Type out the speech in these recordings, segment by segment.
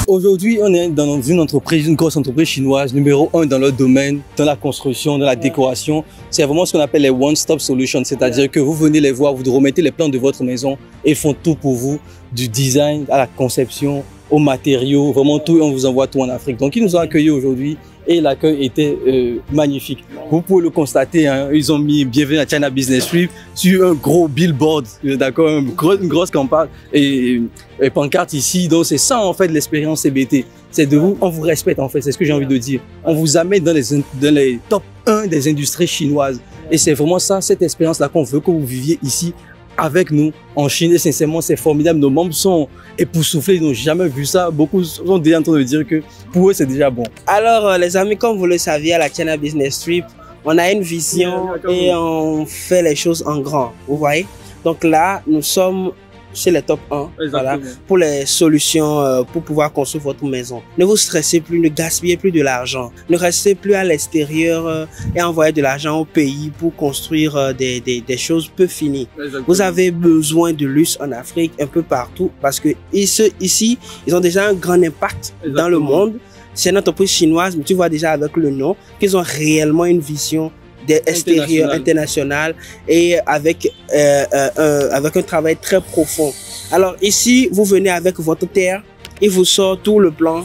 Aujourd'hui, on est dans une entreprise, une grosse entreprise chinoise, numéro 1 dans leur domaine, dans la construction, dans la décoration. C'est vraiment ce qu'on appelle les one-stop solutions, c'est-à-dire que vous venez les voir, vous remettez les plans de votre maison et ils font tout pour vous, du design à la conception, aux matériaux, vraiment tout, et on vous envoie tout en Afrique. Donc, ils nous ont accueillis aujourd'hui et l'accueil était magnifique. Vous pouvez le constater, hein, ils ont mis Bienvenue à China Business Trip sur un gros billboard, d'accord, une grosse campagne et pancarte ici. Donc, c'est ça en fait l'expérience CBT. C'est de vous, on vous respecte en fait, c'est ce que j'ai envie de dire. On vous amène dans les top 1 des industries chinoises. Et c'est vraiment ça, cette expérience-là qu'on veut que vous viviez ici avec nous en Chine. Et sincèrement, c'est formidable. Nos membres sont époustouflés, ils n'ont jamais vu ça. Beaucoup sont déjà en train de dire que pour eux, c'est déjà bon. Alors, les amis, comme vous le saviez, à la China Business Trip, on a une vision et on fait les choses en grand. Vous voyez? Donc là, nous sommes chez les top 1 voilà, pour les solutions pour pouvoir construire votre maison. Ne vous stressez plus, ne gaspillez plus de l'argent. Ne restez plus à l'extérieur et envoyer de l'argent au pays pour construire des choses peu finies. Exactement. Vous avez besoin de luxe en Afrique, un peu partout, parce que ici, ils ont déjà un grand impact dans le monde. C'est une entreprise chinoise, mais tu vois déjà avec le nom qu'ils ont réellement une vision extérieur, international et avec un travail très profond. Alors ici, vous venez avec votre terre, ils vous sortent tout le plan.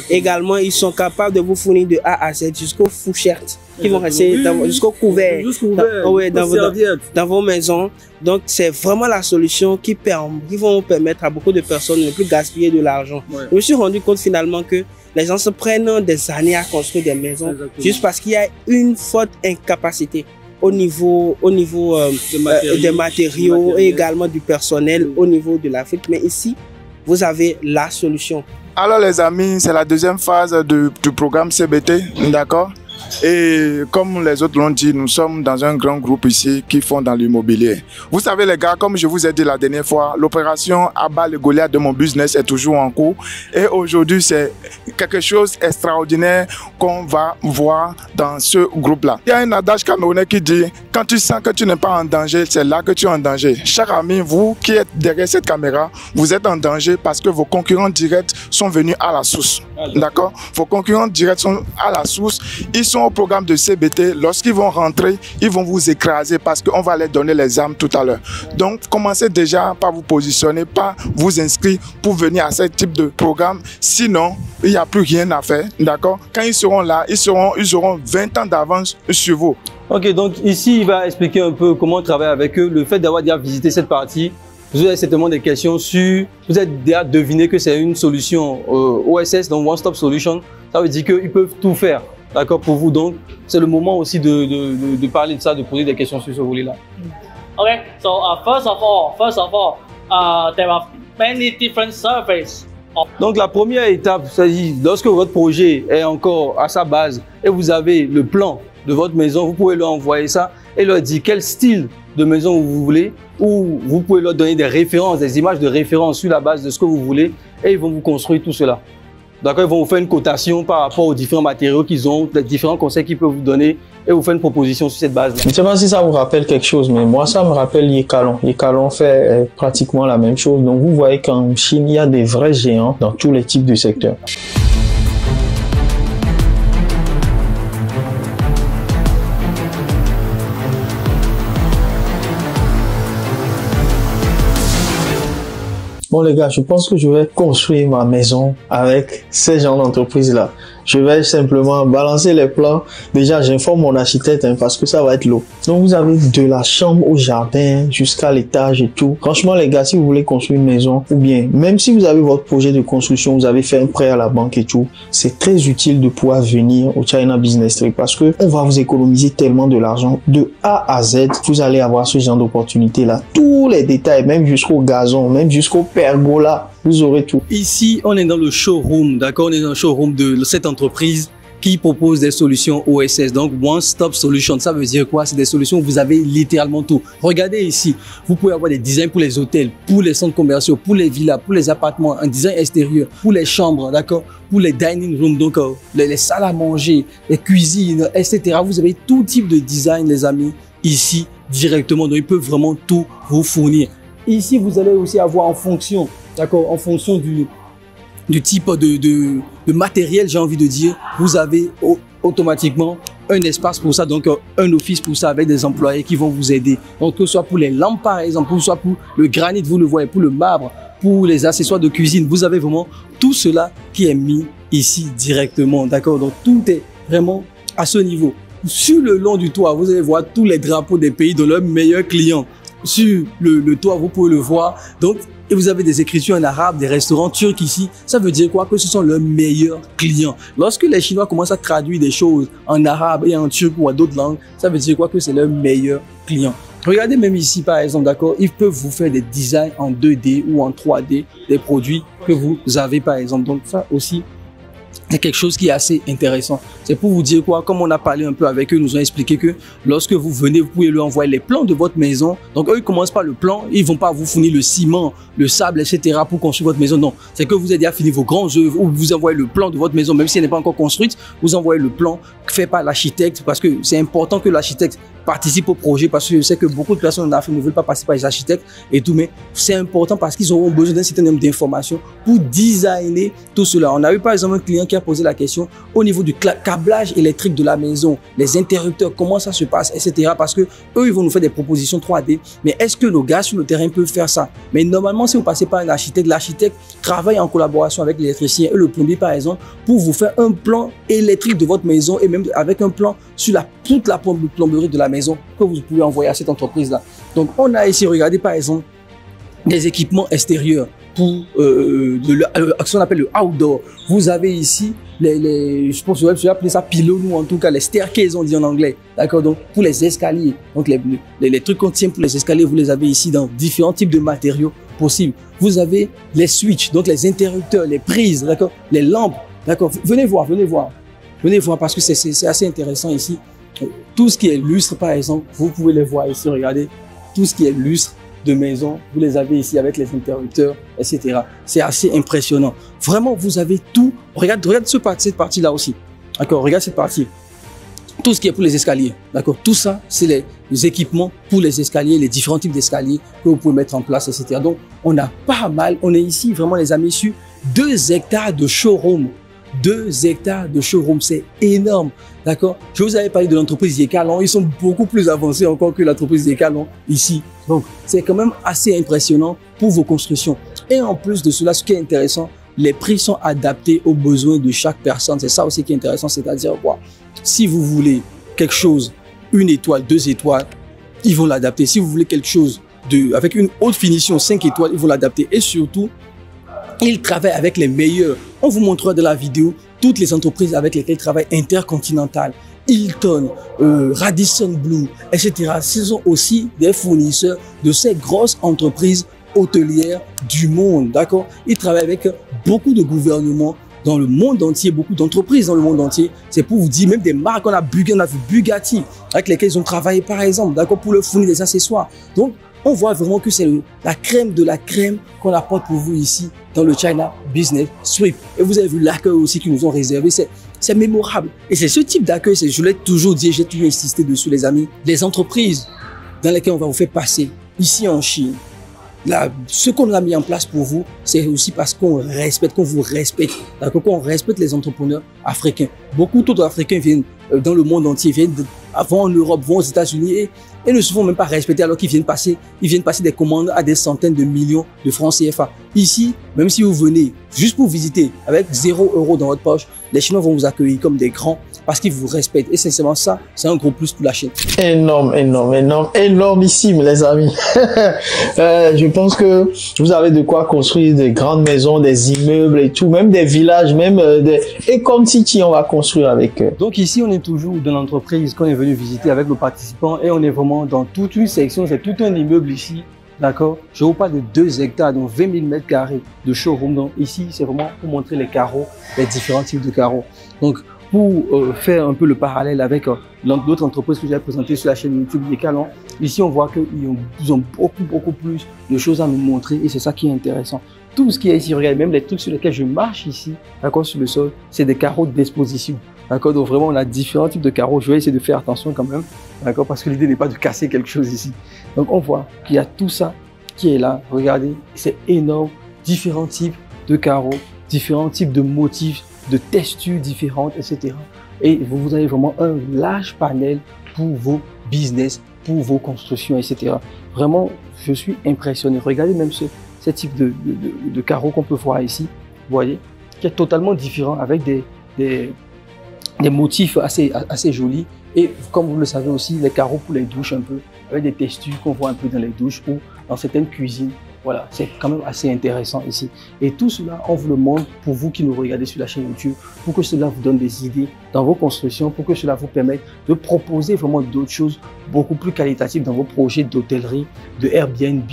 Également, ils sont capables de vous fournir de A à Z jusqu'aux fourchettes qui vont rester jusqu'au couvert dans vos maisons. Donc, c'est vraiment la solution qui vont permettre à beaucoup de personnes de ne plus gaspiller de l'argent. Je me suis rendu compte finalement que les gens se prennent des années à construire des maisons juste parce qu'il y a une forte incapacité au niveau des matériaux et également du personnel au niveau de l'Afrique. Mais ici, vous avez la solution. Alors les amis, c'est la deuxième phase du programme CBT, d'accord? Et comme les autres l'ont dit, nous sommes dans un grand groupe ici qui font dans l'immobilier. Vous savez les gars, comme je vous ai dit la dernière fois, l'opération abat le Goliath de mon business est toujours en cours. Et aujourd'hui, c'est quelque chose d'extraordinaire qu'on va voir dans ce groupe-là. Il y a un adage camerounais qui dit, quand tu sens que tu n'es pas en danger, c'est là que tu es en danger. Cher ami, vous qui êtes derrière cette caméra, vous êtes en danger parce que vos concurrents directs sont venus à la source. D'accord? Vos concurrents directs sont à la source. Ils sont au programme de CBT. Lorsqu'ils vont rentrer, ils vont vous écraser parce qu'on va leur donner les armes tout à l'heure. Donc, commencez déjà par vous positionner, par vous inscrire pour venir à ce type de programme. Sinon, il n'y a plus rien à faire. D'accord? Quand ils seront là, ils auront 20 ans d'avance sur vous. Ok, donc ici, il va expliquer un peu comment travailler avec eux. Le fait d'avoir déjà visité cette partie, vous avez certainement des questions sur... Vous avez déjà deviné que c'est une solution OSS, donc One Stop Solution. Ça veut dire qu'ils peuvent tout faire. D'accord, pour vous. Donc, c'est le moment aussi de parler de ça, de poser des questions sur ce volet-là. Okay, so first of all, there are many different surveys. Donc, la première étape, c'est-à-dire lorsque votre projet est encore à sa base et vous avez le plan de votre maison, vous pouvez leur envoyer ça et leur dire quel style de maison vous voulez, ou vous pouvez leur donner des références, des images de référence sur la base de ce que vous voulez et ils vont vous construire tout cela. D'accord, ils vont vous faire une cotation par rapport aux différents matériaux qu'ils ont, les différents conseils qu'ils peuvent vous donner et vous faire une proposition sur cette base-là. Je ne sais pas si ça vous rappelle quelque chose, mais moi, ça me rappelle Yekalon. Yekalon fait pratiquement la même chose. Donc, vous voyez qu'en Chine, il y a des vrais géants dans tous les types de secteurs. Bon les gars, je pense que je vais construire ma maison avec ces genres d'entreprise-là. Je vais simplement balancer les plans. Déjà, j'informe mon architecte parce que ça va être lourd. Donc, vous avez de la chambre au jardin jusqu'à l'étage et tout. Franchement, les gars, si vous voulez construire une maison ou bien, même si vous avez votre projet de construction, vous avez fait un prêt à la banque et tout, c'est très utile de pouvoir venir au China Business Trip parce que on va vous économiser tellement de l'argent. De A à Z, vous allez avoir ce genre d'opportunité-là. Tous les détails, même jusqu'au gazon, même jusqu'au pergola. Vous aurez tout. Ici, on est dans le showroom, d'accord? On est dans le showroom de cette entreprise qui propose des solutions OSS. Donc, One Stop Solution, ça veut dire quoi? C'est des solutions où vous avez littéralement tout. Regardez ici, vous pouvez avoir des designs pour les hôtels, pour les centres commerciaux, pour les villas, pour les appartements, un design extérieur, pour les chambres, d'accord? Pour les dining rooms, donc les salles à manger, les cuisines, etc. Vous avez tout type de design, les amis, ici, directement. Donc, ils peuvent vraiment tout vous fournir. Ici, vous allez aussi avoir en fonction, d'accord, en fonction type de matériel, j'ai envie de dire, vous avez automatiquement un espace pour ça, donc un office pour ça avec des employés qui vont vous aider. Donc que ce soit pour les lampes par exemple, que ce soit pour le granit, vous le voyez, pour le marbre, pour les accessoires de cuisine, vous avez vraiment tout cela qui est mis ici directement, d'accord? Donc tout est vraiment à ce niveau. Sur le long du toit, vous allez voir tous les drapeaux des pays de leurs meilleurs clients. Sur le toit, vous pouvez le voir. Donc, et vous avez des écritures en arabe, des restaurants turcs ici. Ça veut dire quoi? Que ce sont leurs meilleurs clients. Lorsque les Chinois commencent à traduire des choses en arabe et en turc ou à d'autres langues, ça veut dire quoi? Que c'est leurs meilleurs clients. Regardez même ici, par exemple, d'accord, ils peuvent vous faire des designs en 2D ou en 3D des produits que vous avez, par exemple. Donc, ça aussi, c'est quelque chose qui est assez intéressant. C'est pour vous dire quoi, comme on a parlé un peu avec eux, ils nous ont expliqué que lorsque vous venez, vous pouvez leur envoyer les plans de votre maison. Donc eux, ils commencent par le plan, ils vont pas vous fournir le ciment, le sable, etc. pour construire votre maison. Non, c'est que vous avez déjà fini vos grands œuvres ou vous envoyez le plan de votre maison, même si elle n'est pas encore construite, vous envoyez le plan fait par l'architecte parce que c'est important que l'architecte participe au projet parce que je sais que beaucoup de personnes en Afrique ne veulent pas passer par les architectes et tout, mais c'est important parce qu'ils auront besoin d'un certain nombre d'informations pour designer tout cela. On a eu par exemple un client qui a posé la question au niveau du câblage électrique de la maison, les interrupteurs, comment ça se passe, etc. Parce que eux, ils vont nous faire des propositions 3D, mais est-ce que nos gars sur le terrain peuvent faire ça? Mais normalement, si vous passez par un architecte, l'architecte travaille en collaboration avec l'électricien et le plombier par exemple pour vous faire un plan électrique de votre maison et même avec un plan sur toute la plomberie de la maison que vous pouvez envoyer à cette entreprise-là. Donc, on a ici, regardez par exemple, des équipements extérieurs pour ce qu'on appelle le outdoor. Vous avez ici, je pense que je vais appeler ça pylônes ou en tout cas les staircases, on dit en anglais. D'accord? Donc, pour les escaliers. Donc, les trucs qu'on tient pour les escaliers, vous les avez ici dans différents types de matériaux possibles. Vous avez les switches, donc les interrupteurs, les prises, d'accord? Les lampes, d'accord? Venez voir, venez voir. Venez voir parce que c'est assez intéressant ici. Tout ce qui est lustre, par exemple, vous pouvez les voir ici, regardez. Tout ce qui est lustre de maison, vous les avez ici avec les interrupteurs, etc. C'est assez impressionnant. Vraiment, vous avez tout. Regarde cette partie-là aussi. D'accord, regarde cette partie. Tout ce qui est pour les escaliers. D'accord, tout ça, c'est les équipements pour les escaliers, les différents types d'escaliers que vous pouvez mettre en place, etc. Donc, on a pas mal. On est ici, vraiment, les amis, sur 2 hectares de showroom. 2 hectares de showroom, c'est énorme, d'accord? Je vous avais parlé de l'entreprise Decathlon, ils sont beaucoup plus avancés encore que l'entreprise Decathlon ici. Donc, c'est quand même assez impressionnant pour vos constructions. Et en plus de cela, ce qui est intéressant, les prix sont adaptés aux besoins de chaque personne. C'est ça aussi qui est intéressant, c'est-à-dire, wow, si vous voulez quelque chose, 1 étoile, 2 étoiles, ils vont l'adapter. Si vous voulez quelque chose avec une haute finition, 5 étoiles, ils vont l'adapter. Et surtout, ils travaillent avec les meilleurs. On vous montrera dans la vidéo toutes les entreprises avec lesquelles ils travaillent, Intercontinental, Hilton, Radisson Blu, etc. Ce sont aussi des fournisseurs de ces grosses entreprises hôtelières du monde, d'accord? Ils travaillent avec beaucoup de gouvernements dans le monde entier, beaucoup d'entreprises dans le monde entier. C'est pour vous dire, même des marques, on a vu Bugatti, avec lesquelles ils ont travaillé par exemple, d'accord, pour leur fournir des accessoires. Donc, on voit vraiment que c'est la crème de la crème qu'on apporte pour vous ici dans le China Business Suite. Et vous avez vu l'accueil aussi qu'ils nous ont réservé. C'est mémorable. Et c'est ce type d'accueil, je l'ai toujours dit, j'ai toujours insisté dessus, les amis. Les entreprises dans lesquelles on va vous faire passer ici en Chine, là, ce qu'on a mis en place pour vous, c'est aussi parce qu'on respecte, qu'on vous respecte, d'accord, qu'on respecte les entrepreneurs africains. Beaucoup d'autres Africains viennent dans le monde entier, vont en Europe, vont aux États-Unis et ne se font même pas respecter alors qu'ils viennent passer des commandes à des centaines de millions de francs CFA. Ici, même si vous venez juste pour visiter avec 0 € dans votre poche, les Chinois vont vous accueillir comme des grands parce qu'ils vous respectent. Et sincèrement, ça, c'est un gros plus pour la Chine. Énorme, énorme, énorme, énormissime, les amis. Je pense que vous avez de quoi construire des grandes maisons, des immeubles et tout, même des villages, même et comme City, on va construire avec eux. Donc ici, on est toujours dans l'entreprise qu'on est venu visiter avec nos participants et on est vraiment dans toute une section, c'est tout un immeuble ici. D'accord? Je vous parle de 2 hectares, donc 20 000 mètres carrés de showroom. Donc ici, c'est vraiment pour montrer les carreaux, les différents types de carreaux. Donc, pour faire un peu le parallèle avec d'autres entreprises que j'ai présentées sur la chaîne YouTube Decathlon, ici on voit qu'ils ont beaucoup plus de choses à nous montrer et c'est ça qui est intéressant. Tout ce qui est ici, regardez, même les trucs sur lesquels je marche ici, d'accord, sur le sol, c'est des carreaux d'exposition. D'accord, donc vraiment on a différents types de carreaux. Je vais essayer de faire attention quand même, d'accord, parce que l'idée n'est pas de casser quelque chose ici. Donc on voit qu'il y a tout ça qui est là. Regardez, c'est énorme, différents types de carreaux. différents types de motifs, de textures différentes, etc. Et vous avez vraiment un large panel pour vos business, pour vos constructions, etc. Vraiment, je suis impressionné. Regardez même ce type de carreau qu'on peut voir ici, vous voyez, qui est totalement différent avec des motifs assez jolis. Et comme vous le savez aussi, les carreaux pour les douches un peu, avec des textures qu'on voit un peu dans les douches ou dans certaines cuisines. Voilà, c'est quand même assez intéressant ici. Et tout cela, on vous le montre pour vous qui nous regardez sur la chaîne YouTube, pour que cela vous donne des idées dans vos constructions, pour que cela vous permette de proposer vraiment d'autres choses beaucoup plus qualitatives dans vos projets d'hôtellerie, de Airbnb,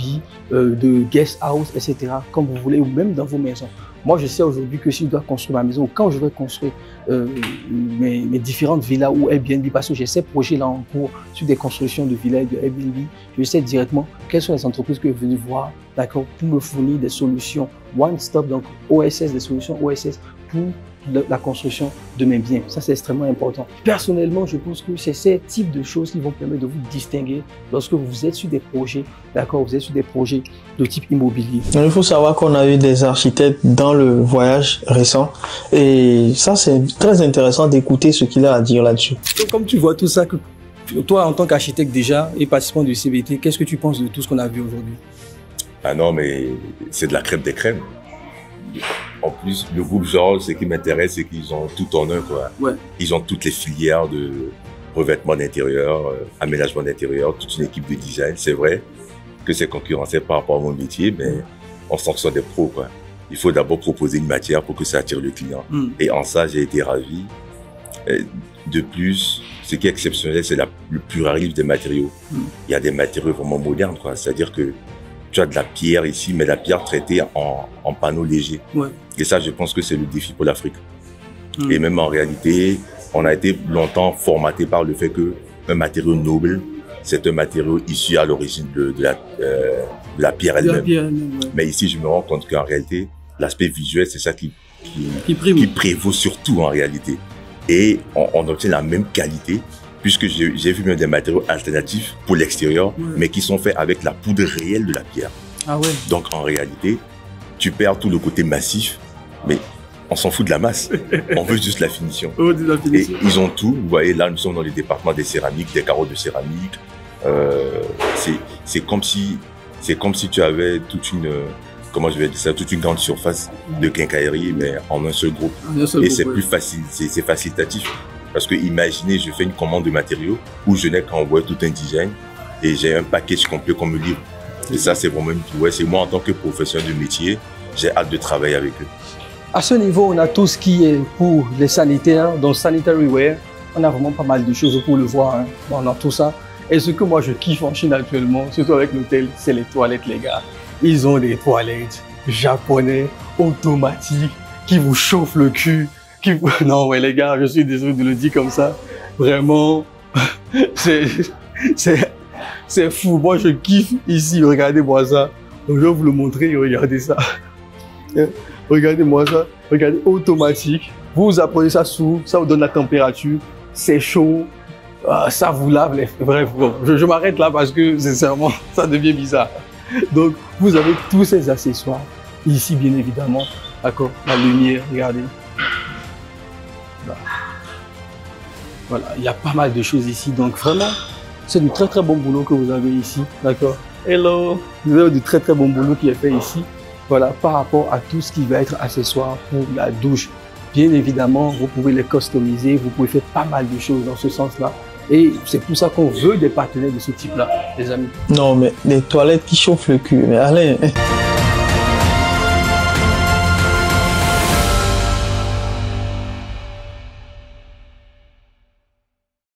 de guest house, etc. Comme vous voulez, ou même dans vos maisons. Moi, je sais aujourd'hui que si je dois construire ma maison, ou quand je vais construire mes différentes villas ou Airbnb, parce que j'ai ces projets-là en cours sur des constructions de villas et de Airbnb, je sais directement quelles sont les entreprises que je vais voir, d'accord, pour me fournir des solutions one-stop, donc OSS, des solutions OSS pour la construction de mes biens. Ça, c'est extrêmement important. Personnellement, je pense que c'est ces types de choses qui vont permettre de vous distinguer lorsque vous êtes sur des projets, d'accord, vous êtes sur des projets de type immobilier. Il faut savoir qu'on a eu des architectes dans le voyage récent et ça, c'est très intéressant d'écouter ce qu'il a à dire là-dessus. Comme tu vois tout ça, toi, en tant qu'architecte déjà et participant du CBT, qu'est-ce que tu penses de tout ce qu'on a vu aujourd'hui? Ah non, mais c'est de la crème des crèmes. En plus, le groupe Georges, ce qui m'intéresse, c'est qu'ils ont tout en un, quoi. Ouais. Ils ont toutes les filières de revêtement d'intérieur, aménagement d'intérieur, toute une équipe de design. C'est vrai que c'est concurrentiel par rapport à mon métier, mais on sent que ce sont des pros, quoi. Il faut d'abord proposer une matière pour que ça attire le client. Et en ça, j'ai été ravi. De plus, ce qui est exceptionnel, c'est le pluralisme des matériaux. Il y a des matériaux vraiment modernes, quoi. C'est-à-dire que tu as de la pierre ici, mais la pierre traitée en panneaux légers. Ouais. Et ça, je pense que c'est le défi pour l'Afrique. Et même en réalité, on a été longtemps formaté par le fait que un matériau noble, c'est un matériau issu à l'origine de la pierre elle-même. Ouais. Mais ici, je me rends compte qu'en réalité, l'aspect visuel, c'est ça qui prévaut surtout en réalité. Et on obtient la même qualité, puisque j'ai vu même des matériaux alternatifs pour l'extérieur, mais qui sont faits avec la poudre réelle de la pierre. Ah ouais. Donc en réalité, tu perds tout le côté massif, mais on s'en fout de la masse. On veut juste la finition. Et ils ont tout. Vous voyez, là, nous sommes dans les départements des céramiques, des carreaux de céramique. C'est comme si tu avais toute une, comment je vais dire ça, toute une grande surface de quincaillerie, mais en un seul groupe. Et c'est plus facile, c'est facilitatif. Parce que imaginez, je fais une commande de matériaux où je n'ai qu'à envoyer tout un design et j'ai un package complet qu'on me livre. Et ça, c'est vraiment c'est moi en tant que professionnel de métier, j'ai hâte de travailler avec eux. À ce niveau, on a tout ce qui est pour les sanitaires, donc sanitary wear. On a vraiment pas mal de choses pour le voir, hein. On a tout ça. Et ce que moi je kiffe en Chine actuellement, surtout avec l'hôtel, c'est les toilettes, les gars. Ils ont des toilettes japonais, automatiques, qui vous chauffent le cul. Non, ouais, les gars, je suis désolé de le dire comme ça. Vraiment, c'est fou. Moi, je kiffe ici. Regardez-moi ça. Donc, je vais vous le montrer. Regardez ça. Regardez-moi ça. Regardez, automatique. Vous apprenez ça sous, ça vous donne la température. C'est chaud. Ça vous lave les... Bref, bon, je m'arrête là parce que, sincèrement, ça devient bizarre. Donc, vous avez tous ces accessoires. Ici, bien évidemment. D'accord? La lumière, regardez. Voilà, il y a pas mal de choses ici, donc vraiment, c'est du très très bon boulot que vous avez ici, d'accord? Hello! Vous avez du très très bon boulot qui est fait ici, voilà, par rapport à tout ce qui va être accessoire pour la douche. Bien évidemment, vous pouvez les customiser, vous pouvez faire pas mal de choses dans ce sens-là. Et c'est pour ça qu'on veut des partenaires de ce type-là, les amis. Non, mais les toilettes qui chauffent le cul, mais allez.